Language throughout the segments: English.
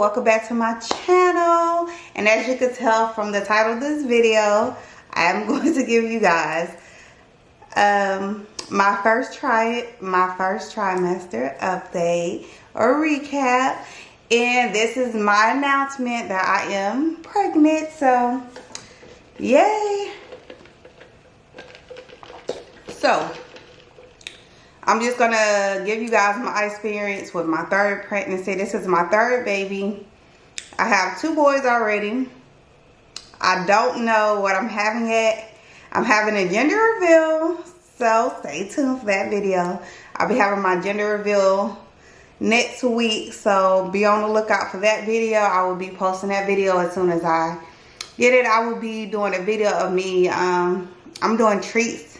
welcome back to my channel. And as you can tell from the title of this video, I am going to give you guys my first trimester update or recap. And this is my announcement that I am pregnant, so yay. So I'm just gonna give you guys my experience with my third pregnancy. This is my third baby. I have 2 boys already. I don't know what I'm having yet. I'm having a gender reveal, so stay tuned for that video. I'll be having my gender reveal next week, so be on the lookout for that video. I will be posting that video as soon as I get it. I will be doing a video of me, I'm doing treats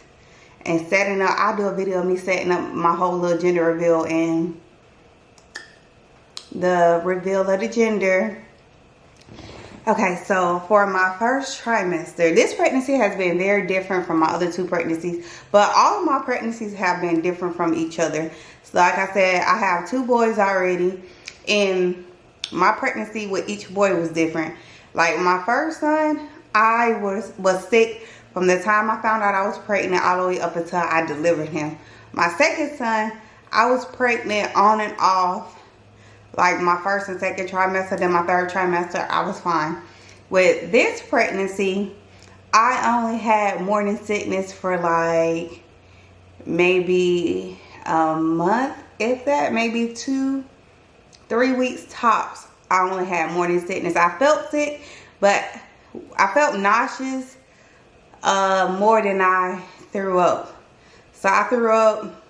and setting up. I'll do a video of me setting up my whole little gender reveal and the reveal of the gender. Okay, so for my first trimester, this pregnancy has been very different from my other 2 pregnancies, but all of my pregnancies have been different from each other. So like I said, I have 2 boys already, and my pregnancy with each boy was different. Like my first son, I was sick from the time I found out I was pregnant all the way up until I delivered him. My second son, I was pregnant on and off. Like my first and second trimester, then my third trimester, I was fine. With this pregnancy, I only had morning sickness for like maybe a month, if that, maybe 2-3 weeks tops. I only had morning sickness. I felt sick, but I felt nauseous more than I threw up. So I threw up.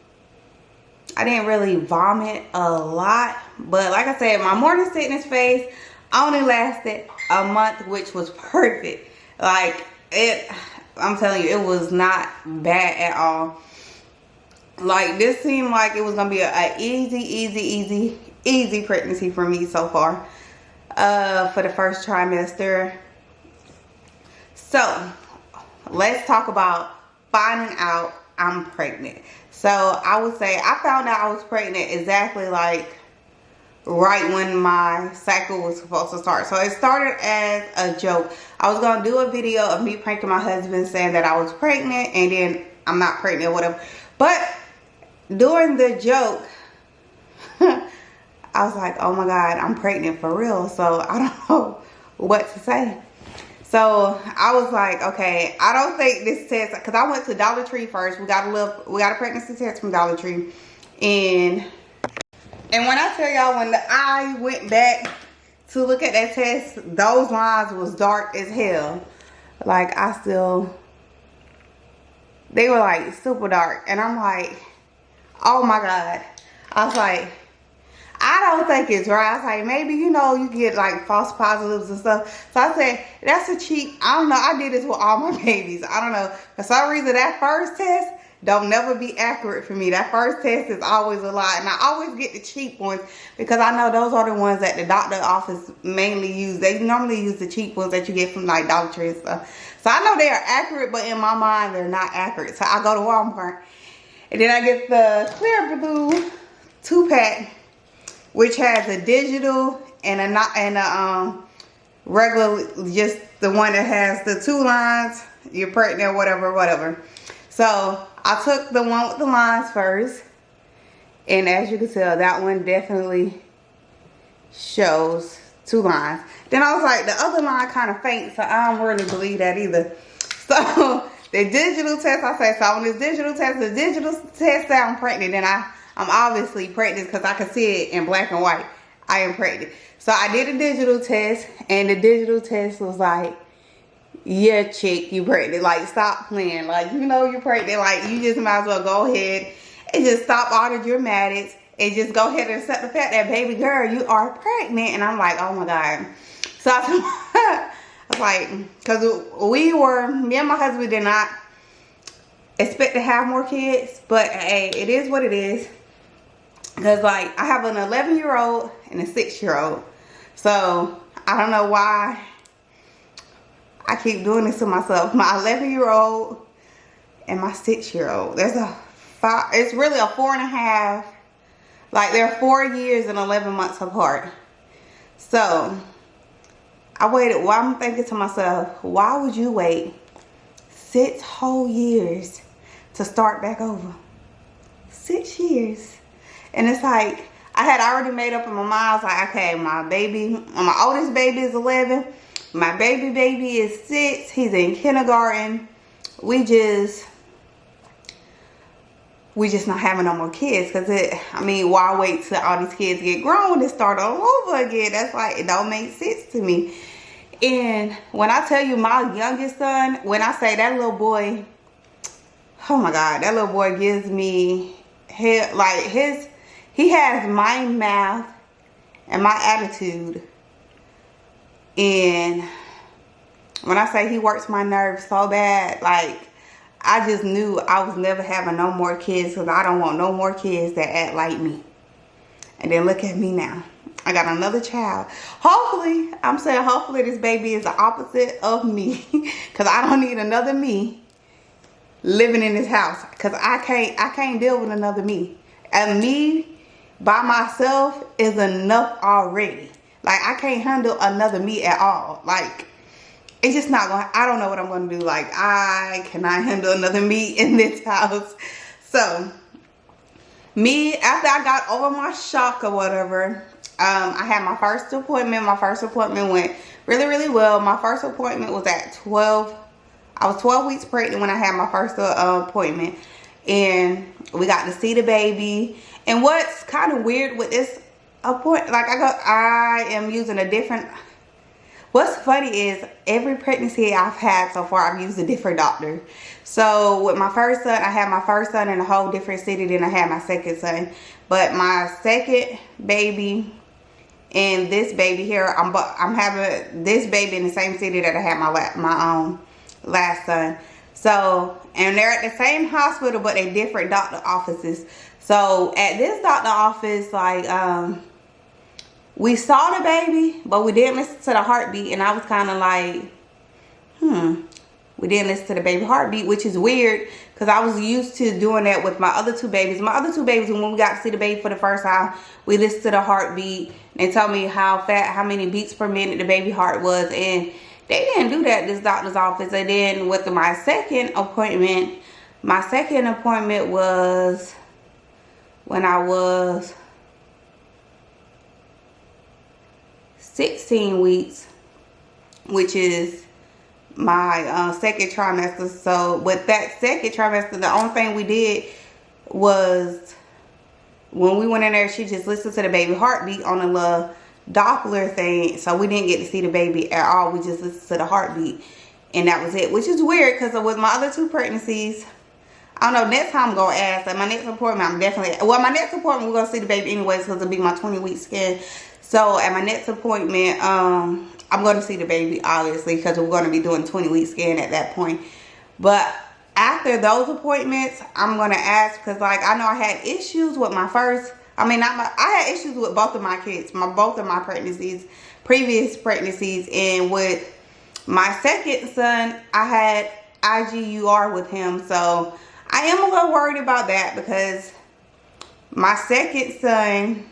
I didn't really vomit a lot, but like I said, my morning sickness phase only lasted a month, which was perfect. Like I'm telling you, it was not bad at all. Like this seemed like it was gonna be a easy pregnancy for me so far, for the first trimester. So let's talk about finding out I'm pregnant. So I would say I found out I was pregnant exactly like right when my cycle was supposed to start. So it started as a joke. I was going to do a video of me pranking my husband saying that I was pregnant, and then I'm not pregnant or whatever. But during the joke, I was like, oh my God, I'm pregnant for real. So I don't know what to say. So I was like, okay, I don't think this test, because I went to Dollar Tree first. We got a pregnancy test from Dollar Tree. And when I tell y'all, when I went back to look at that test, those lines was dark as hell. Like they were like super dark. And I'm like, oh my God. I was like, I don't think it's right. I was like, maybe, you know, you get like false positives and stuff. So I said, that's a cheat. I don't know. I did this with all my babies. I don't know. For some reason, that first test don't never be accurate for me. That first test is always a lie. And I always get the cheap ones because I know those are the ones that the doctor office mainly use. They normally use the cheap ones that you get from like Dollar Tree and stuff. So I know they are accurate, but in my mind, they're not accurate. So I go to Walmart and then I get the Clear Blue 2-pack, which has a digital and a regular, just the one that has the 2 lines, you're pregnant, whatever. So I took the one with the lines first, and as you can tell, that one definitely shows 2 lines. Then I was like, the other line kind of faint, so I don't really believe that either. So the digital test, I say, so on this digital test, the digital test that I'm pregnant, then I'm obviously pregnant because I can see it in black and white. I am pregnant. So I did a digital test, and the digital test was like, yeah, chick, you pregnant. Like, stop playing. Like, you know you're pregnant. Like, you just might as well go ahead and just stop all the dramatics and just go ahead and accept the fact that, baby girl, you are pregnant. And I'm like, oh my God. So I was like, because me and my husband did not expect to have more kids, but hey, it is what it is. Because like I have an 11-year-old and a 6-year-old, so I don't know why I keep doing this to myself. My 11-year-old and my 6-year-old, there's a 5, it's really a 4.5, like they're 4 years and 11 months apart. So I waited. Well, I'm thinking to myself, why would you wait 6 whole years to start back over? 6 years. And it's like, I had already made up in my mind. I was like, okay, my oldest baby is 11. My baby is 6. He's in kindergarten. We just not having no more kids. Why wait till all these kids get grown and start all over again? That's like, it don't make sense to me. And when I tell you my youngest son, when I say that little boy, oh my God, that little boy gives me hell. Like he has my math and my attitude. And when I say he works my nerves so bad, like I just knew I was never having no more kids, because I don't want no more kids that act like me. And then look at me now. I got another child. Hopefully, I'm saying hopefully this baby is the opposite of me, because I don't need another me living in this house, because I can't deal with another me. And me by myself is enough already. Like, I can't handle another me at all. Like, it's just not going. I don't know what I'm going to do. Like, I cannot handle another me in this house. So me, after I got over my shock or whatever, I had my first appointment. My first appointment went really, really well. My first appointment was at 12. I was 12 weeks pregnant when I had my first appointment. And we got to see the baby. And what's kind of weird with this appointment, like I am using a different, what's funny is every pregnancy I've had so far, I've used a different doctor. So with my first son, I had my first son in a whole different city than I had my second son. But my second baby and this baby here, I'm having this baby in the same city that I had my last son. So, and they're at the same hospital, but they different doctor offices. So at this doctor office, like, we saw the baby, but we didn't listen to the heartbeat. And I was kind of like, we didn't listen to the baby heartbeat, which is weird, because I was used to doing that with my other two babies. My other two babies, when we got to see the baby for the first time, we listened to the heartbeat. They told me how many beats per minute the baby heart was. And they didn't do that at this doctor's office. And then with my second appointment was when I was 16 weeks, which is my second trimester. So with that second trimester, the only thing we did was, when we went in there, she just listened to the baby heartbeat on a little Doppler thing. So we didn't get to see the baby at all. We just listened to the heartbeat, and that was it, which is weird, because with my other two pregnancies, I don't know, next time I'm going to ask. At my next appointment, my next appointment, we're going to see the baby anyways, because it'll be my 20-week scan. So at my next appointment, I'm going to see the baby, obviously, because we're going to be doing 20-week scan at that point. But after those appointments, I'm going to ask, because, like, I know I had issues with my first, I had issues with both of my kids, both of my previous pregnancies. And with my second son, I had IGUR with him. So I am a little worried about that, because my second son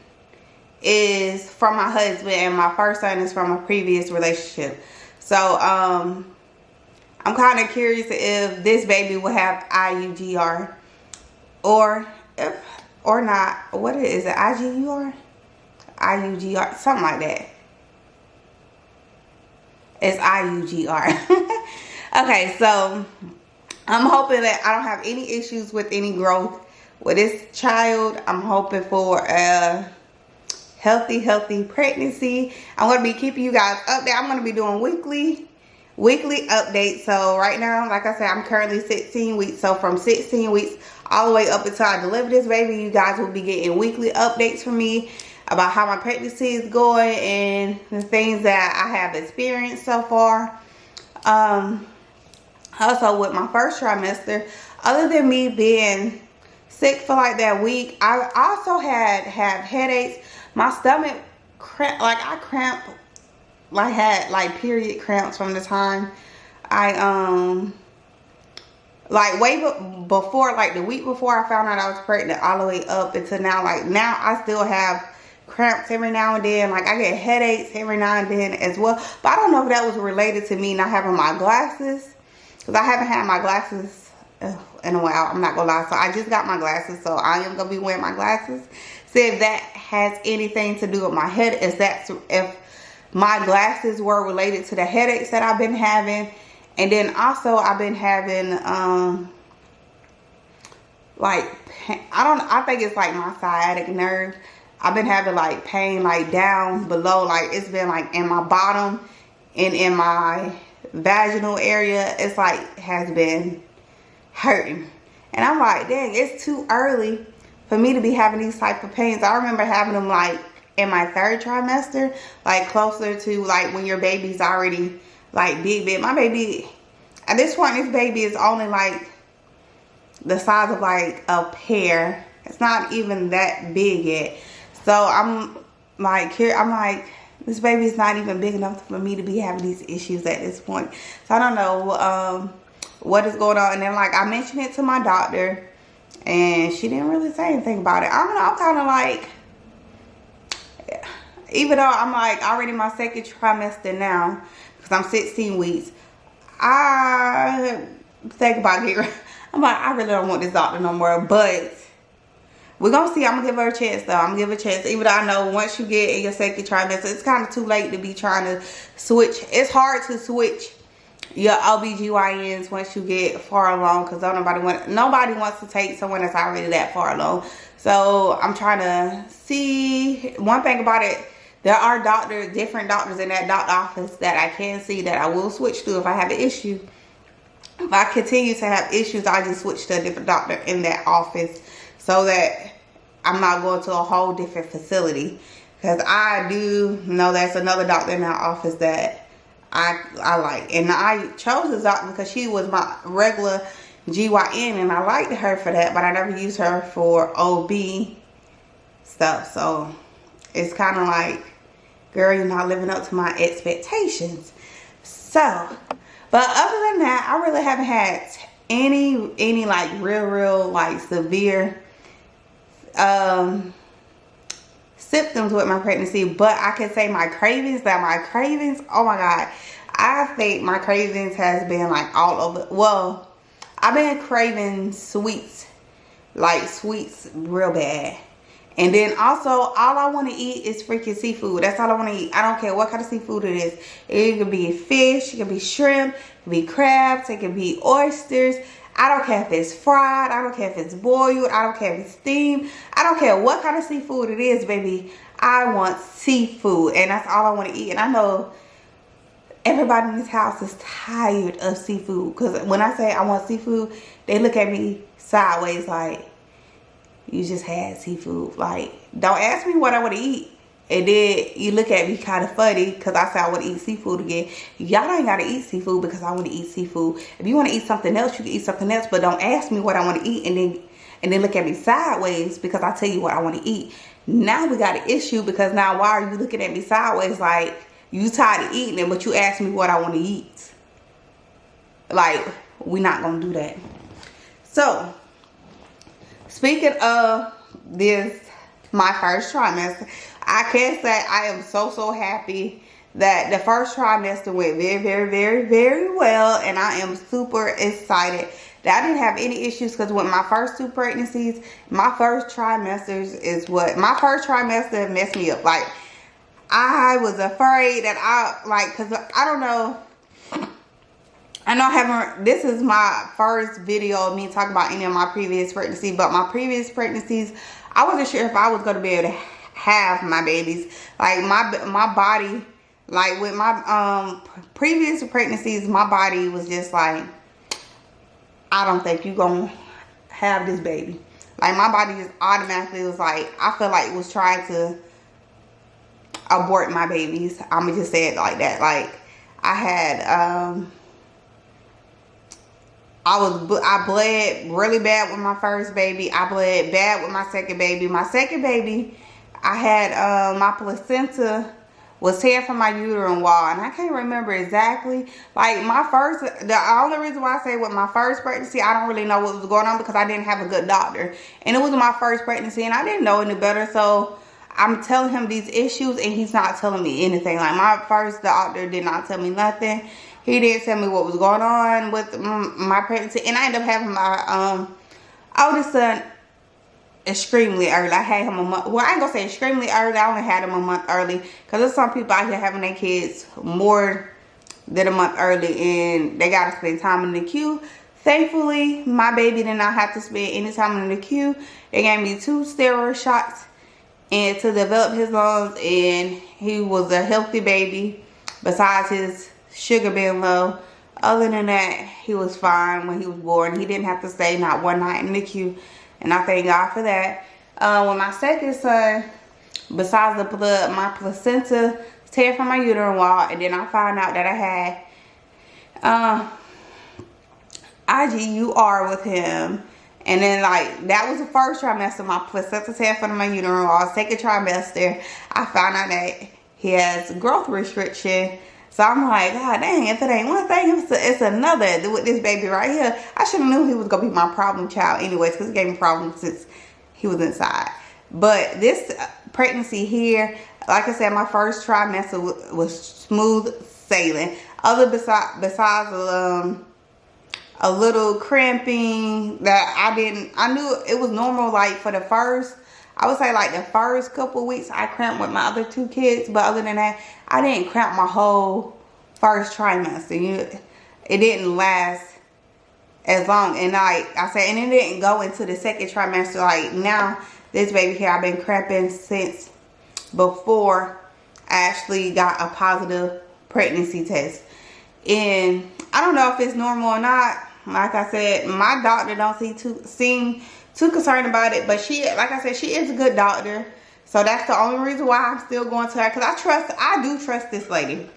is from my husband and my first son is from a previous relationship. So I'm kind of curious if this baby will have IUGR or not. What is it? IGUR? IUGR? Something like that. It's IUGR. Okay, so I'm hoping that I don't have any issues with any growth with this child. I'm hoping for a healthy pregnancy. I'm going to be keeping you guys updated. I'm going to be doing weekly updates. So right now, like I said, I'm currently 16 weeks. So from 16 weeks all the way up until I deliver this baby, you guys will be getting weekly updates from me about how my pregnancy is going and the things that I have experienced so far. Also with my first trimester, other than me being sick for like that week, I also have headaches. My stomach cramped, like I cramped, like had like period cramps from the time I like way before, like the week before I found out I was pregnant, all the way up until now. Like now I still have cramps every now and then. Like I get headaches every now and then as well. But I don't know if that was related to me not having my glasses, because I haven't had my glasses in a while. I'm not gonna lie. So I just got my glasses, so I am gonna be wearing my glasses. See if that has anything to do with my head. If my glasses were related to the headaches that I've been having. And then also I've been having like I think it's like my sciatic nerve. I've been having like pain like down below, like it's been like in my bottom and in my vaginal area. It's like has been hurting, and I'm like, dang, it's too early for me to be having these type of pains. I remember having them like in my 3rd trimester, like closer to like when your baby's already like big. My baby at this point, this baby is only like the size of like a pear. It's not even that big yet. So I'm like, this baby's not even big enough for me to be having these issues at this point. So I don't know what is going on. And then like I mentioned it to my doctor, and she didn't really say anything about it. I don't know, I'm kind of like, even though I'm like already in my 2nd trimester now, because I'm 16 weeks, I think about it. I'm like, I really don't want this doctor no more. But we're going to see. I'm going to give her a chance, though. I'm going to give her a chance. Even though I know once you get in your 2nd trimester, it's kind of too late to be trying to switch. It's hard to switch your OBGYNs once you get far along, because nobody wants to take someone that's already that far along. So I'm trying to see. One thing about it, there are different doctors in that doctor office that I can see that I will switch to if I have an issue. If I continue to have issues, I just switch to a different doctor in that office so that I'm not going to a whole different facility. Because I do know there's another doctor in that office that I like. And I chose this doctor because she was my regular GYN, and I liked her for that, but I never used her for OB stuff. So it's kind of like, girl, you're not living up to my expectations. So, but other than that, I really haven't had any like real like severe symptoms with my pregnancy. But I can say my cravings, oh my God, I think my cravings has been like all over. Well, I've been craving sweets real bad. And then also, all I want to eat is freaking seafood. That's all I want to eat. I don't care what kind of seafood it is. It could be fish, it could be shrimp, it could be crabs, it could be oysters. I don't care if it's fried. I don't care if it's boiled. I don't care if it's steamed. I don't care what kind of seafood it is, baby. I want seafood, and that's all I want to eat. And I know everybody in this house is tired of seafood, because when I say I want seafood, they look at me sideways like, you just had seafood. Like, don't ask me what I want to eat. And then you look at me kind of funny because I say I want to eat seafood again. Y'all ain't got to eat seafood because I want to eat seafood. If you want to eat something else, you can eat something else. But don't ask me what I want to eat and then look at me sideways because I tell you what I want to eat. Now we got an issue, because now why are you looking at me sideways like you tired of eating it, but you ask me what I want to eat? Like, we're not going to do that. So, speaking of this, my first trimester, I can say I am so happy that the first trimester went very well, and I am super excited that I didn't have any issues, because with my first 2 pregnancies, my first trimester messed me up. Like, I was afraid that because I don't know. I know this is my first video of me talking about any of my previous pregnancies, but my previous pregnancies, I wasn't sure if I was going to be able to have my babies. Like, my body, like with my previous pregnancies, my body was just like, I don't think you're going to have this baby. Like, my body just automatically was like, I feel like it was trying to abort my babies. I'm going to just say it like that. Like, I had, I bled really bad with my first baby. I bled bad with my second baby. My second baby, I had my placenta was tearing from my uterine wall, and I can't remember exactly. Like, the only reason why I say with my first pregnancy, I don't really know what was going on, because I didn't have a good doctor, and it was my first pregnancy, and I didn't know any better. So I'm telling him these issues and he's not telling me anything. Like my first doctor did not tell me nothing. He didn't tell me what was going on with my pregnancy. And I ended up having my oldest son extremely early. I had him a month. Well, I ain't gonna say extremely early. I only had him a month early. Because there's some people out here having their kids more than a month early. And they got to spend time in the queue. Thankfully, my baby did not have to spend any time in the queue. They gave me 2 steroid shots and to develop his lungs, and he was a healthy baby besides his sugar being low. Other than that, he was fine when he was born. He didn't have to stay not one night in the queue, and I thank God for that. When my second son, besides the blood, my placenta tear from my uterine wall, and then I found out that I had IGUR with him. And then, like, that was the first trimester. My placenta tear from my uterine wall. Second trimester, I found out that he has growth restriction. So I'm like, God dang, if it ain't one thing, it's another with this baby right here. I should have knew he was going to be my problem child anyways, because he gave me problems since he was inside. But this pregnancy here, like I said, my first trimester was smooth sailing. Other besides a little cramping that I knew it was normal, like for the first, I would say like the first couple weeks I cramped with my other 2 kids, but other than that, I didn't cramp my whole first trimester. It didn't last as long, and like I said, and it didn't go into the second trimester. Like now, this baby here, I've been cramping since before I actually got a positive pregnancy test. And I don't know if it's normal or not. Like I said, my doctor don't seem too concerned about it. But she, like I said, she is a good doctor. So that's the only reason why I'm still going to her. Because I do trust this lady.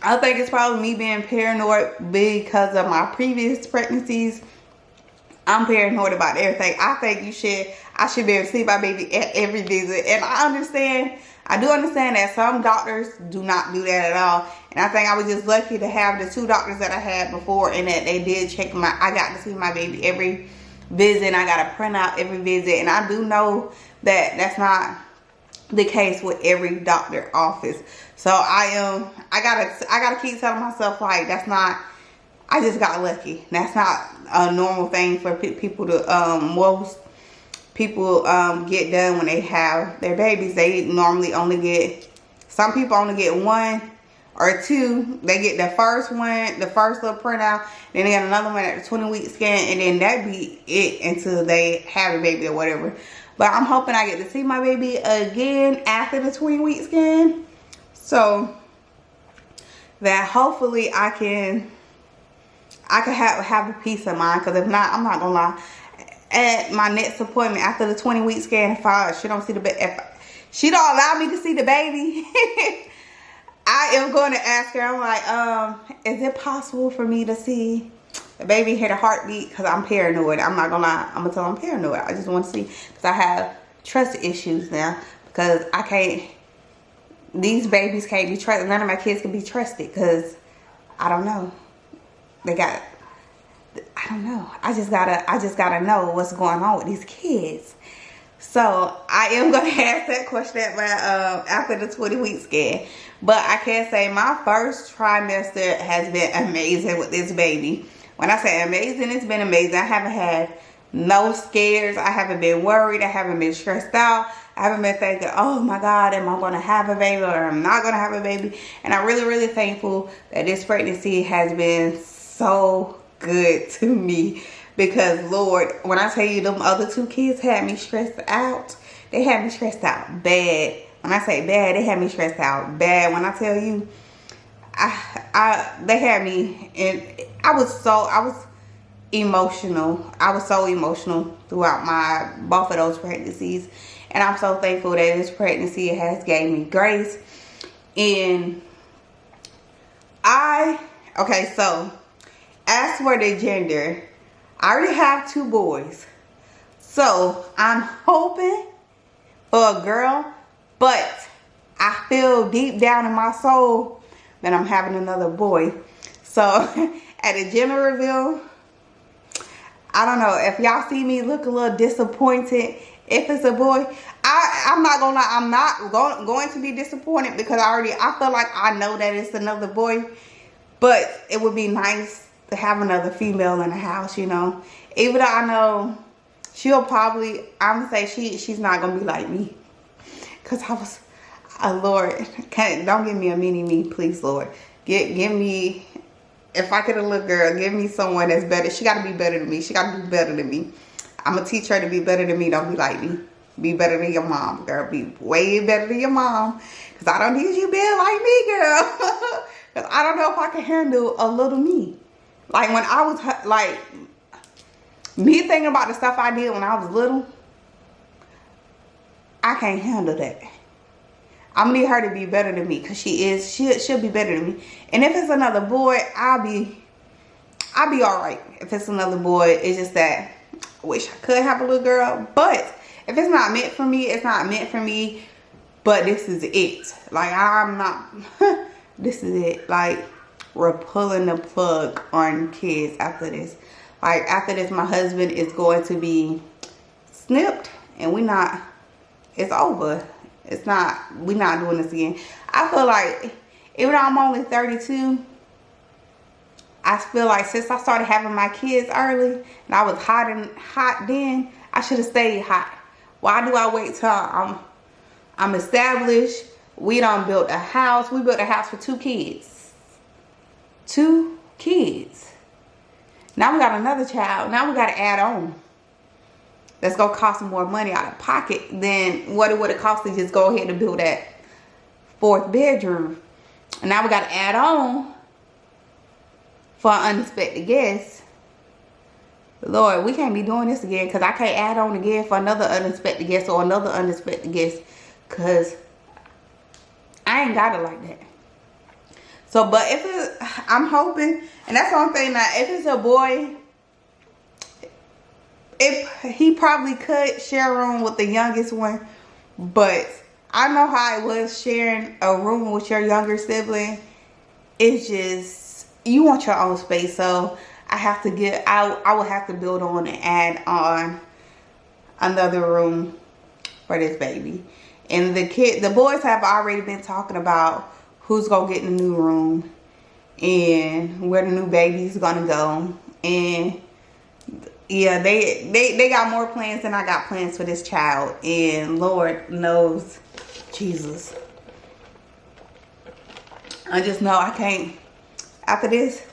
I think it's probably me being paranoid because of my previous pregnancies. I'm paranoid about everything. I think I should be able to see my baby at every visit. And I do understand that some doctors do not do that at all. And I think I was just lucky to have the 2 doctors that I had before, and that they did check I got to see my baby every visit, and I got to print out every visit. And I do know that that's not the case with every doctor office. So I gotta keep telling myself, like, that's not, I just got lucky. That's not a normal thing for people to, most people get done when they have their babies. They normally only get, some people only get 1 or 2. They get the first one, the first little printout, then they get another one at the 20-week scan, and then that be it until they have a baby or whatever. But I'm hoping I get to see my baby again after the 20-week scan, so that hopefully I can have a peace of mind. Because if not, I'm not gonna lie, at my next appointment after the 20-week scan, if she don't see the baby, if she don't allow me to see the baby, I am going to ask her. I'm like, is it possible for me to see the baby hear the heartbeat? Because I'm paranoid. I'm not gonna lie, I'm gonna tell I'm paranoid. I just want to see, because I have trust issues now. Because I can't, these babies can't be trusted. None of my kids can be trusted, because I don't know. I don't know. I just gotta know what's going on with these kids. So I am gonna ask that question at my after the 20-week scan. But I can say my first trimester has been amazing with this baby. When I say amazing, it's been amazing. I haven't had no scares. I haven't been worried. I haven't been stressed out. I haven't been thinking, oh my God, am I gonna have a baby or am I not gonna have a baby? And I'm really, really thankful that this pregnancy has been so good to me. Because Lord, when I tell you them other 2 kids had me stressed out, they had me stressed out bad. When I say bad, they had me stressed out bad. When I tell you, they had me, and I was emotional. I was so emotional throughout both of those pregnancies. And I'm so thankful that this pregnancy has gave me grace. And okay, so as for the gender, I already have 2 boys. So I'm hoping for a girl, but I feel deep down in my soul that I'm having another boy. So at the gender reveal, I don't know if y'all see me look a little disappointed. If it's a boy, I'm not gonna lie, I'm not going to be disappointed because I feel like I know that it's another boy. But it would be nice to have another female in the house, you know. Even though I know she'll probably, I'm gonna say she's not gonna be like me. Cause I was, Lord, don't give me a mini me, please, Lord. Give me, if I get a little girl, give me someone that's better. She gotta be better than me. She gotta be better than me. I'm gonna teach her to be better than me. Don't be like me. Be better than your mom, girl. Be way better than your mom. Cause I don't need you being like me, girl. Cause I don't know if I can handle a little me. Like when I was like, me thinking about the stuff I did when I was little, I can't handle that. I'm gonna need her to be better than me, cause she'll be better than me. And if it's another boy, I'll be all right. If it's another boy, it's just that I wish I could have a little girl. But if it's not meant for me, it's not meant for me. But this is it. Like I'm not. This is it. Like we're pulling the plug on kids after this. Like after this, my husband is going to be snipped, and it's over. We're not doing this again. I feel like, even though I'm only 32, I feel like since I started having my kids early, and I was hot then, I should have stayed hot. Why do I wait till I'm established? We done built a house. We built a house for 2 kids. 2 kids. Now we got another child. Now we got to add on. That's going to cost more money out of pocket than what it would have cost to just go ahead and build that 4th bedroom. And now we got to add on for an unexpected guest. Lord, we can't be doing this again, because I can't add on again for another unexpected guest or another unexpected guest, because I ain't got it like that. So, but I'm hoping, and that's the only thing, that if it's a boy, he probably could share a room with the youngest one. But I know how it was sharing a room with your younger sibling. It's just, you want your own space. So I would have to build on and add on another room for this baby. And the boys have already been talking about who's gonna get in the new room and where the new baby's gonna go. And yeah, they got more plans than I got plans for this child. And Lord knows, Jesus, I just know I can't, after this,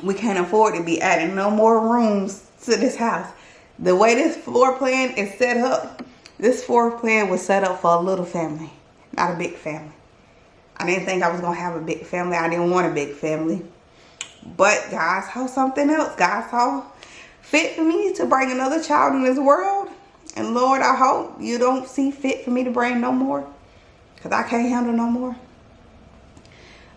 we can't afford to be adding no more rooms to this house. The way this floor plan is set up, this floor plan was set up for a little family, not a big family. I didn't think I was going to have a big family. I didn't want a big family. But God saw something else. God saw fit for me to bring another child in this world. And Lord, I hope you don't see fit for me to bring no more, because I can't handle no more.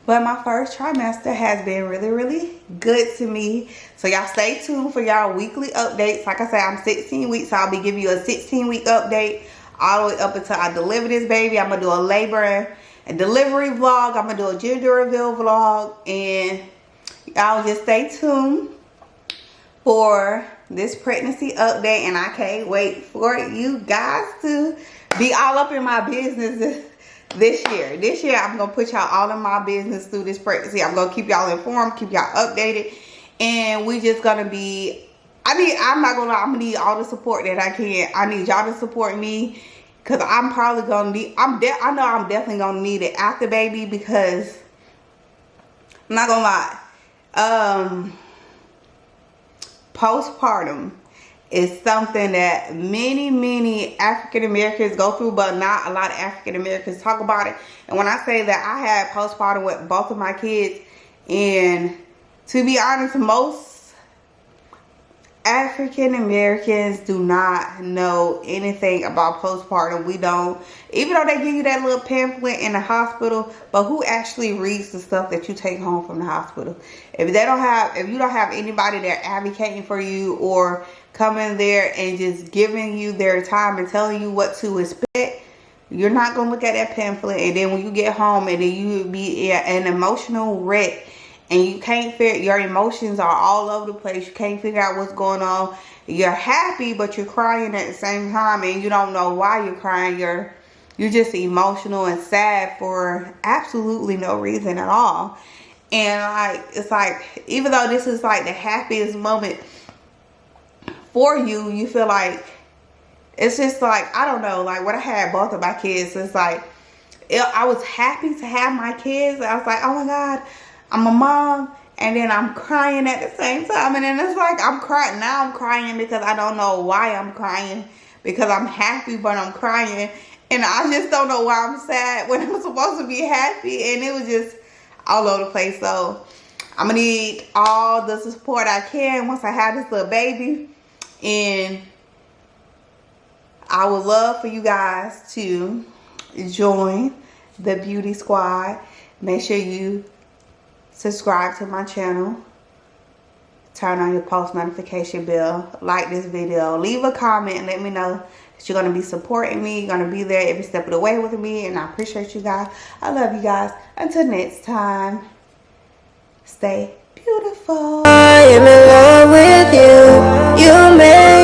But my first trimester has been really, really good to me. So y'all stay tuned for y'all weekly updates. Like I said, I'm 16 weeks. So I'll be giving you a 16-week update all the way up until I deliver this baby. I'm going to do a labor and delivery vlog. I'm going to do a gender reveal vlog. And y'all just stay tuned for this pregnancy update. And I can't wait for you guys to be all up in my business this year. This year, I'm going to put y'all all in my business through this pregnancy. I'm going to keep y'all informed, keep y'all updated. And we just going to be, I'm not going to lie, I'm going to need all the support that I can. I need y'all to support me, because I'm probably going to need, I know I'm definitely going to need it after baby, because I'm not going to lie. Postpartum is something that many African Americans go through, but not a lot of African Americans talk about it. And when I say that, I had postpartum with both of my kids, and to be honest, most African Americans do not know anything about postpartum. We don't, even though they give you that little pamphlet in the hospital, but who actually reads the stuff that you take home from the hospital? If you don't have anybody there advocating for you, or coming there and just giving you their time and telling you what to expect, you're not going to look at that pamphlet. And then when you get home, and then you be an emotional wreck, and you can't figure, your emotions are all over the place. You can't figure out what's going on. You're happy, but you're crying at the same time, and you don't know why you're crying. You're just emotional and sad for absolutely no reason at all. And like, it's like, even though this is like the happiest moment for you, you feel like it's just like, I don't know, like when I had both of my kids, it's like I was happy to have my kids. I was like, oh my God, I'm a mom, and then I'm crying at the same time. And then it's like I'm crying. Now I'm crying because I don't know why I'm crying, because I'm happy but I'm crying, and I just don't know why I'm sad when I'm supposed to be happy. And it was just all over the place. So I'm gonna need all the support I can once I have this little baby, and I would love for you guys to join the beauty squad. Make sure you subscribe to my channel, turn on your post notification bell, like this video, leave a comment, and let me know that you're going to be supporting me. You're going to be there every step of the way with me, and I appreciate you guys. I love you guys. Until next time, stay beautiful. I am in love with you. You made